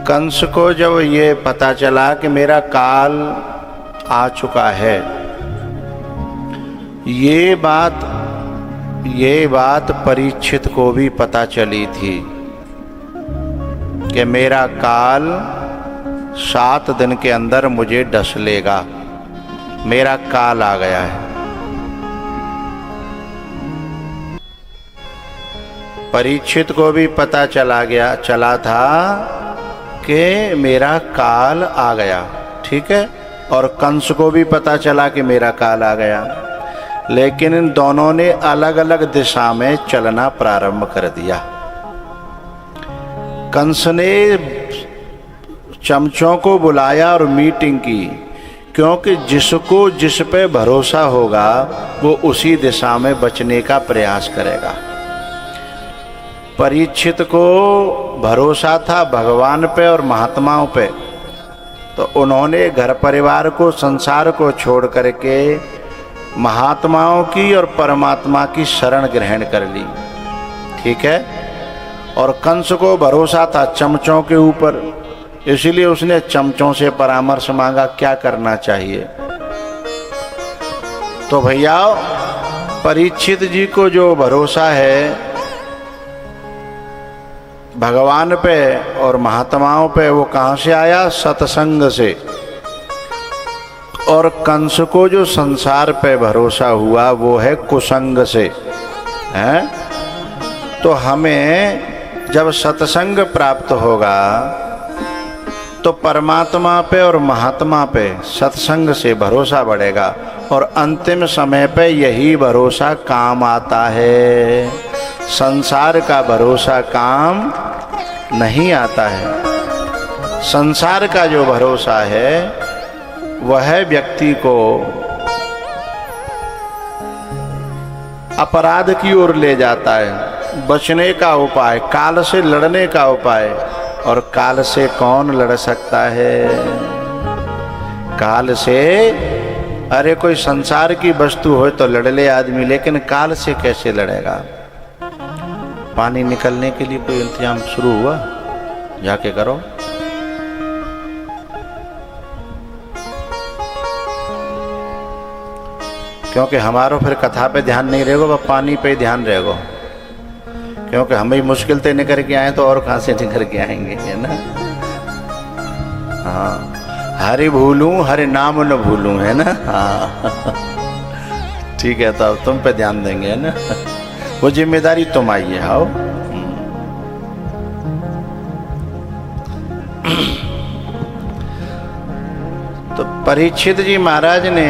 कंस को जब ये पता चला कि मेरा काल आ चुका है, ये बात परीक्षित को भी पता चली थी कि मेरा काल 7 दिन के अंदर मुझे डस लेगा, मेरा काल आ गया है। परीक्षित को भी पता चला था कि मेरा काल आ गया, ठीक है, और कंस को भी पता चला कि मेरा काल आ गया, लेकिन इन दोनों ने अलग अलग दिशा में चलना प्रारंभ कर दिया। कंस ने चमचों को बुलाया और मीटिंग की, क्योंकि जिसको जिस पे भरोसा होगा वो उसी दिशा में बचने का प्रयास करेगा। परीक्षित को भरोसा था भगवान पे और महात्माओं पे, तो उन्होंने घर परिवार को, संसार को छोड़ करके महात्माओं की और परमात्मा की शरण ग्रहण कर ली, ठीक है। और कंस को भरोसा था चमचों के ऊपर, इसलिए उसने चमचों से परामर्श मांगा क्या करना चाहिए। तो भैया परीक्षित जी को जो भरोसा है भगवान पे और महात्माओं पे, वो कहाँ से आया? सत्संग से। और कंस को जो संसार पे भरोसा हुआ वो है कुसंग से, हैं? तो हमें जब सत्संग प्राप्त होगा तो परमात्मा पे और महात्मा पे सत्संग से भरोसा बढ़ेगा, और अंतिम समय पे यही भरोसा काम आता है। संसार का भरोसा काम नहीं आता है। संसार का जो भरोसा है वह व्यक्ति को अपराध की ओर ले जाता है। बचने का उपाय, काल से लड़ने का उपाय, और काल से कौन लड़ सकता है? काल से, अरे कोई संसार की वस्तु हो तो लड़ ले आदमी, लेकिन काल से कैसे लड़ेगा? पानी निकलने के लिए कोई इंतजाम शुरू हुआ? जाके करो। क्योंकि हमारो फिर कथा पे ध्यान नहीं रहेगा, वह पानी पे ध्यान रहेगा, क्योंकि हम ही मुश्किल से निकल के आए तो और कहाँ से निकल के आएंगे, है ना। हाँ, हरि भूलूं हरि नाम न भूलूं, है ना। हाँ ठीक है, तो अब तुम पे ध्यान देंगे, है ना। वो जिम्मेदारी तुम आइए। आओ। तो परीक्षित जी महाराज ने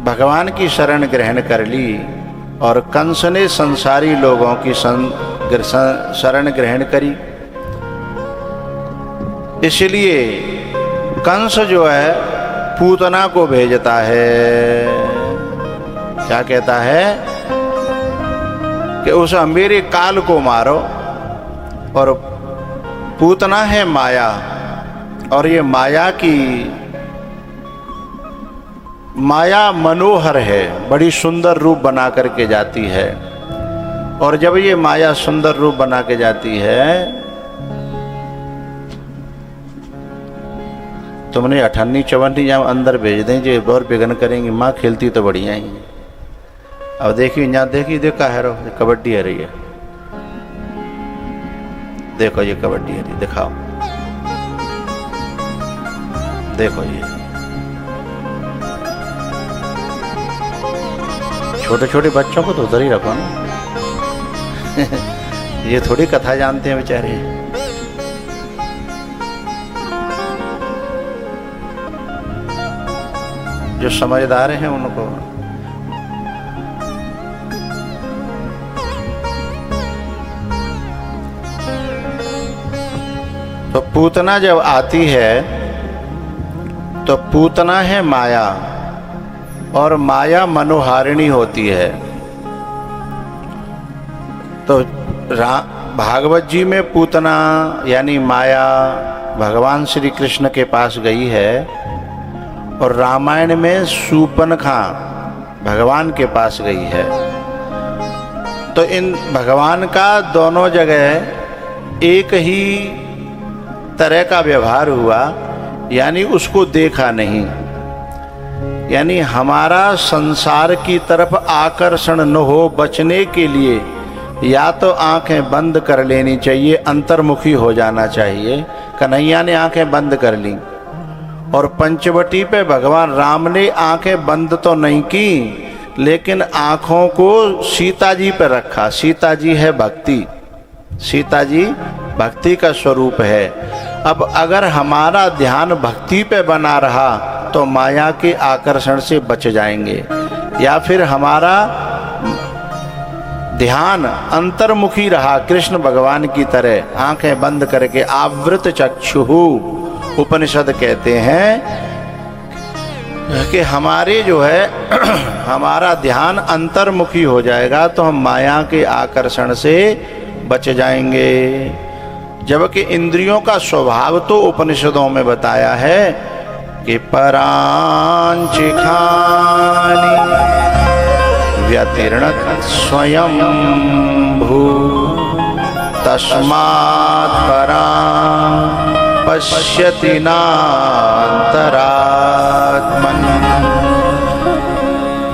भगवान की शरण ग्रहण कर ली, और कंस ने संसारी लोगों की शरण ग्रहण करी। इसलिए कंस जो है पूतना को भेजता है, क्या कहता है कि उस मेरे काल को मारो। और पूतना है माया, और ये माया मनोहर है, बड़ी सुंदर रूप बना करके जाती है। और जब ये माया सुंदर रूप बना के जाती है, तुमने 98 54 जब अंदर भेज दें जो और बिगन करेंगी, माँ खेलती तो बढ़िया ही। अब देखिए यहाँ देखिए, देखा है रो कबड्डी है रही है, देखो ये कबड्डी है रही, दिखाओ, देखो ये छोटे छोटे बच्चों को तो उधर ही रखो ना। ये थोड़ी कथा जानते हैं बेचारे। जो समझदार हैं उनको। तो पूतना जब आती है तो पूतना है माया, और माया मनोहारिणी होती है। तो भागवत जी में पूतना यानी माया भगवान श्री कृष्ण के पास गई है, और रामायण में शूर्पणखा भगवान के पास गई है। तो इन भगवान का दोनों जगह एक ही तरह का व्यवहार हुआ, यानी उसको देखा नहीं। यानी हमारा संसार की तरफ आकर्षण न हो, बचने के लिए या तो आंखें बंद कर लेनी चाहिए, अंतर्मुखी हो जाना चाहिए। कन्हैया ने आंखें बंद कर ली, और पंचवटी पे भगवान राम ने आंखें बंद तो नहीं की, लेकिन आंखों को सीता जी पर रखा। सीता जी है भक्ति, सीता जी भक्ति का स्वरूप है। अब अगर हमारा ध्यान भक्ति पे बना रहा तो माया के आकर्षण से बच जाएंगे, या फिर हमारा ध्यान अंतर्मुखी रहा कृष्ण भगवान की तरह, आंखें बंद करके आवृत चक्षुः, उपनिषद कहते हैं कि हमारे जो है हमारा ध्यान अंतर्मुखी हो जाएगा तो हम माया के आकर्षण से बच जाएंगे। जबकि इंद्रियों का स्वभाव तो उपनिषदों में बताया है कि परांचिखानि व्यतीर्णत स्वयं भू तस्मात् परां पश्यति नान्तरात्मन्।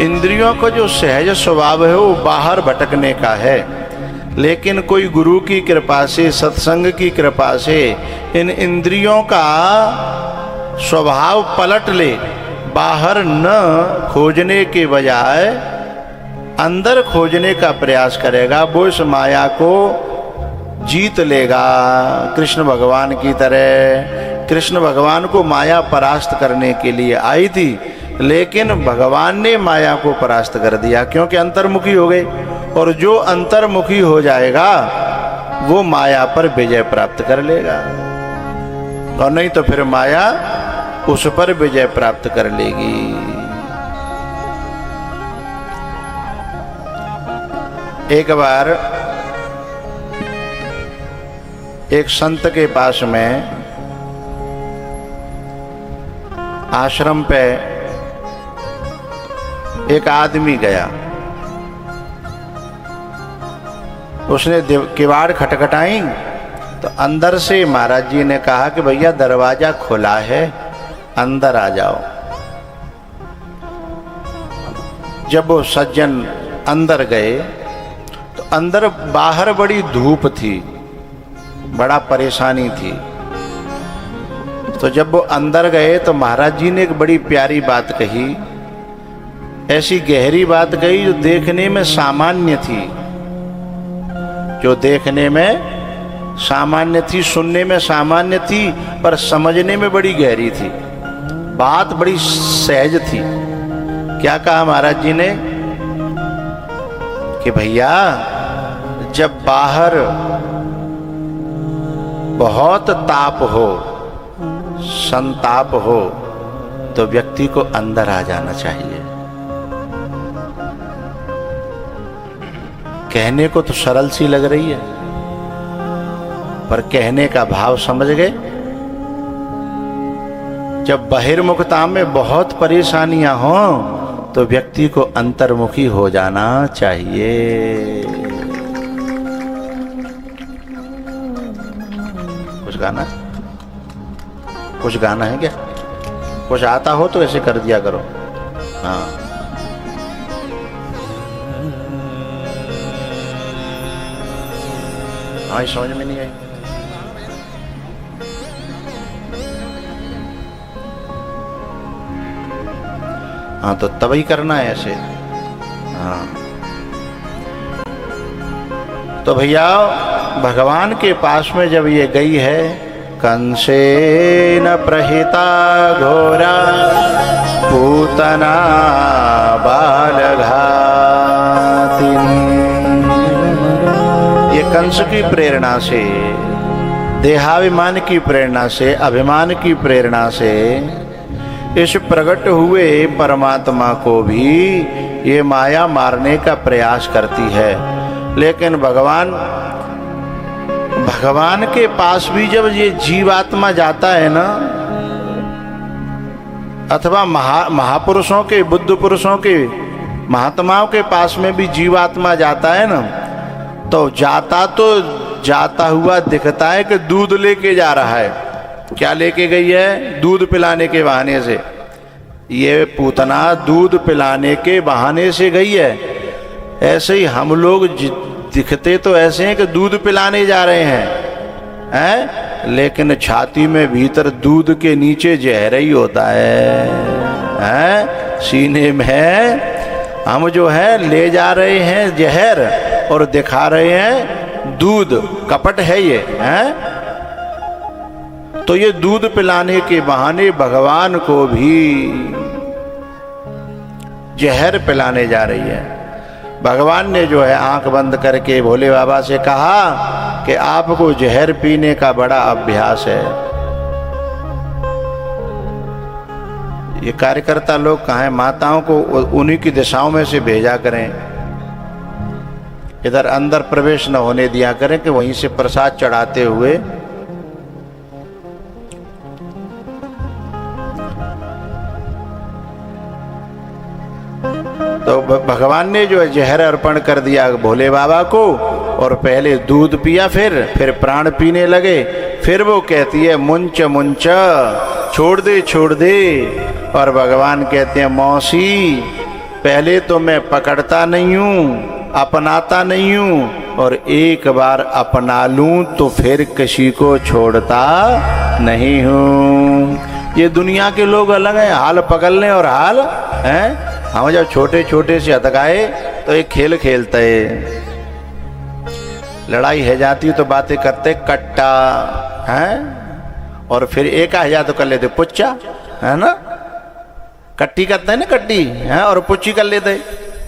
इंद्रियों का जो सहज स्वभाव है वो बाहर भटकने का है, लेकिन कोई गुरु की कृपा से, सत्संग की कृपा से इन इंद्रियों का स्वभाव पलट ले, बाहर न खोजने के बजाय अंदर खोजने का प्रयास करेगा, वो इस माया को जीत लेगा। कृष्ण भगवान की तरह, कृष्ण भगवान को माया परास्त करने के लिए आई थी, लेकिन भगवान ने माया को परास्त कर दिया, क्योंकि अंतर्मुखी हो गए। और जो अंतर्मुखी हो जाएगा वो माया पर विजय प्राप्त कर लेगा, और नहीं तो फिर माया उस पर विजय प्राप्त कर लेगी। एक बार एक संत के पास में आश्रम पे एक आदमी गया। उसने किवाड़ खटखटाई तो अंदर से महाराज जी ने कहा कि भैया दरवाजा खुला है, अंदर आ जाओ। जब वो सज्जन अंदर गए तो अंदर बाहर बड़ी धूप थी, बड़ा परेशानी थी। तो जब वो अंदर गए तो महाराज जी ने एक बड़ी प्यारी बात कही, ऐसी गहरी बात कही जो देखने में सामान्य थी, जो देखने में सामान्य थी, सुनने में सामान्य थी, पर समझने में बड़ी गहरी थी। बात बड़ी सहज थी। क्या कहा महाराज जी ने कि भैया जब बाहर बहुत ताप हो, संताप हो, तो व्यक्ति को अंदर आ जाना चाहिए। कहने को तो सरल सी लग रही है, पर कहने का भाव समझ गए। जब बहिर्मुखता में बहुत परेशानियां हों तो व्यक्ति को अंतर्मुखी हो जाना चाहिए। कुछ गाना, कुछ गाना है क्या? कुछ आता हो तो ऐसे कर दिया करो। हाँ, हाँ, समझ में नहीं आई। हाँ, तो तभी करना है ऐसे। हाँ, तो भैया भगवान के पास में जब ये गई है, कंसेन प्रहिता घोरा पूतना बालघातिनी, ये कंस की प्रेरणा से, देहाभिमान की प्रेरणा से, अभिमान की प्रेरणा से इस प्रकट हुए परमात्मा को भी ये माया मारने का प्रयास करती है। लेकिन भगवान के पास भी जब ये जीवात्मा जाता है ना, अथवा महापुरुषों के, बुद्ध पुरुषों के, महात्माओं के पास में भी जीवात्मा जाता है ना, तो जाता तो जाता हुआ दिखता है कि दूध लेके जा रहा है। क्या लेके गई है? दूध पिलाने के बहाने से। ये पूतना दूध पिलाने के बहाने से गई है। ऐसे ही हम लोग दिखते तो ऐसे हैं कि दूध पिलाने जा रहे हैं, लेकिन छाती में भीतर दूध के नीचे जहर ही होता है। सीने में हम जो है ले जा रहे हैं जहर और दिखा रहे हैं दूध। कपट है ये, तो ये दूध पिलाने के बहाने भगवान को भी जहर पिलाने जा रही है। भगवान ने जो है आंख बंद करके भोले बाबा से कहा कि आपको जहर पीने का बड़ा अभ्यास है। ये कार्यकर्ता लोग कहाँ हैं? माताओं को उन्हीं की दिशाओं में से भेजा करें, इधर अंदर प्रवेश न होने दिया करें कि वहीं से प्रसाद चढ़ाते हुए तो भगवान ने जो है जहर अर्पण कर दिया भोले बाबा को, और पहले दूध पिया, फिर प्राण पीने लगे। फिर वो कहती है मुंच मुंच, छोड़ दे छोड़ दे। और भगवान कहते हैं मौसी, पहले तो मैं पकड़ता नहीं हूँ, अपनाता नहीं हूँ, और एक बार अपना लूँ तो फिर किसी को छोड़ता नहीं हूँ। ये दुनिया के लोग अलग हैं, हाल पकड़ने और हाल हैं। हम जब छोटे छोटे से हथकाए तो एक खेल खेलते है, लड़ाई है जाती तो बातें करते कट्टा है, और फिर एक आ जाए तो कर लेते पुच्चा, है ना। कट्टी करते हैं ना, कट्टी है, और पुच्ची कर लेते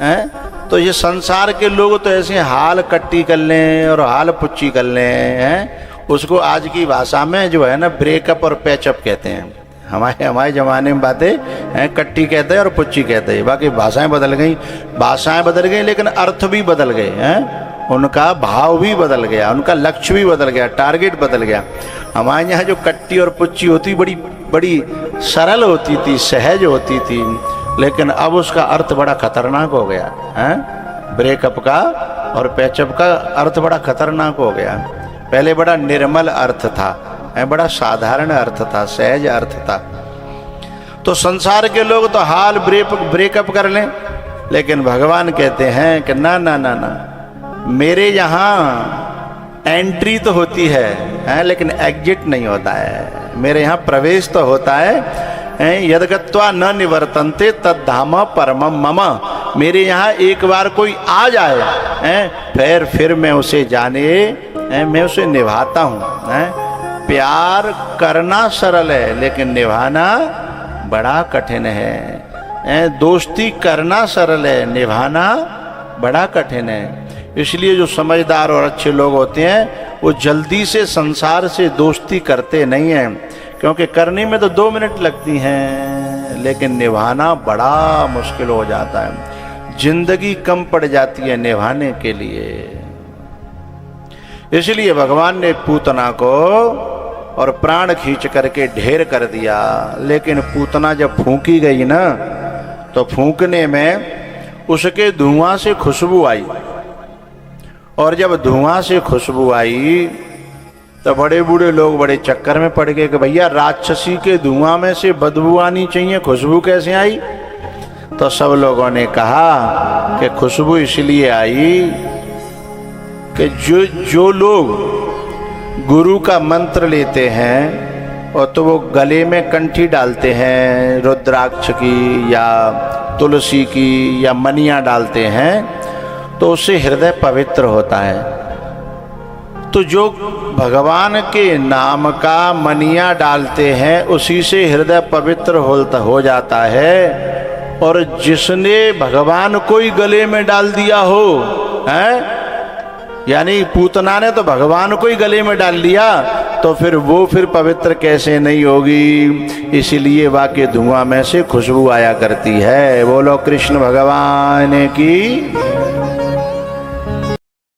हैं। तो ये संसार के लोग तो ऐसे हाल कट्टी कर लें और हाल पुच्ची कर लें, हैं। उसको आज की भाषा में जो है ना ब्रेकअप और पैचअप कहते हैं। हमारे ज़माने में बातें हैं कट्टी कहते हैं और पुच्ची कहते हैं। बाकी भाषाएं बदल गई, लेकिन अर्थ भी बदल गए हैं, उनका भाव भी बदल गया, उनका लक्ष्य भी बदल गया, टारगेट बदल गया। हमारे यहाँ जो कट्टी और पुच्ची होती बड़ी बड़ी सरल होती थी, सहज होती थी, लेकिन अब उसका अर्थ बड़ा खतरनाक हो गया है। ब्रेकअप का और पैचअप का अर्थ बड़ा खतरनाक हो गया। पहले बड़ा निर्मल अर्थ था, बड़ा साधारण अर्थ था, सहज अर्थ था। तो संसार के लोग तो हाल ब्रेकअप कर लें, लेकिन भगवान कहते हैं कि ना ना ना ना, मेरे यहाँ एंट्री तो होती है, लेकिन एग्जिट नहीं होता है। मेरे यहाँ प्रवेश तो होता है, यदगत्वा न निवर्तन्ते तद्धाम परमम मम। मेरे यहाँ एक बार कोई आ जाए, फिर मैं उसे जाने, मैं उसे निभाता हूँ। प्यार करना सरल है, लेकिन निभाना बड़ा कठिन है। दोस्ती करना सरल है, निभाना बड़ा कठिन है। इसलिए जो समझदार और अच्छे लोग होते हैं वो जल्दी से संसार से दोस्ती करते नहीं हैं, क्योंकि करने में तो 2 मिनट लगती हैं, लेकिन निभाना बड़ा मुश्किल हो जाता है। जिंदगी कम पड़ जाती है निभाने के लिए। इसलिए भगवान ने पूतना को और प्राण खींच करके ढेर कर दिया। लेकिन पूतना जब फूंकी गई ना, तो फूंकने में उसके धुआं से खुशबू आई, और जब धुआं से खुशबू आई तो बड़े बूढ़े लोग बड़े चक्कर में पड़ गए कि भैया राक्षसी के धुआं में से बदबू आनी चाहिए, खुशबू कैसे आई? तो सब लोगों ने कहा कि खुशबू इसलिए आई कि जो लोग गुरु का मंत्र लेते हैं और तो वो गले में कंठी डालते हैं, रुद्राक्ष की या तुलसी की या मनियाँ डालते हैं, तो उससे हृदय पवित्र होता है। तो जो भगवान के नाम का मनियाँ डालते हैं उसी से हृदय पवित्र हो जाता है। और जिसने भगवान को ही गले में डाल दिया हो, हैं, यानी पूतना ने तो भगवान को ही गले में डाल लिया, तो फिर वो पवित्र कैसे नहीं होगी? इसीलिए वाके धुआं में से खुशबू आया करती है। बोलो कृष्ण भगवान की।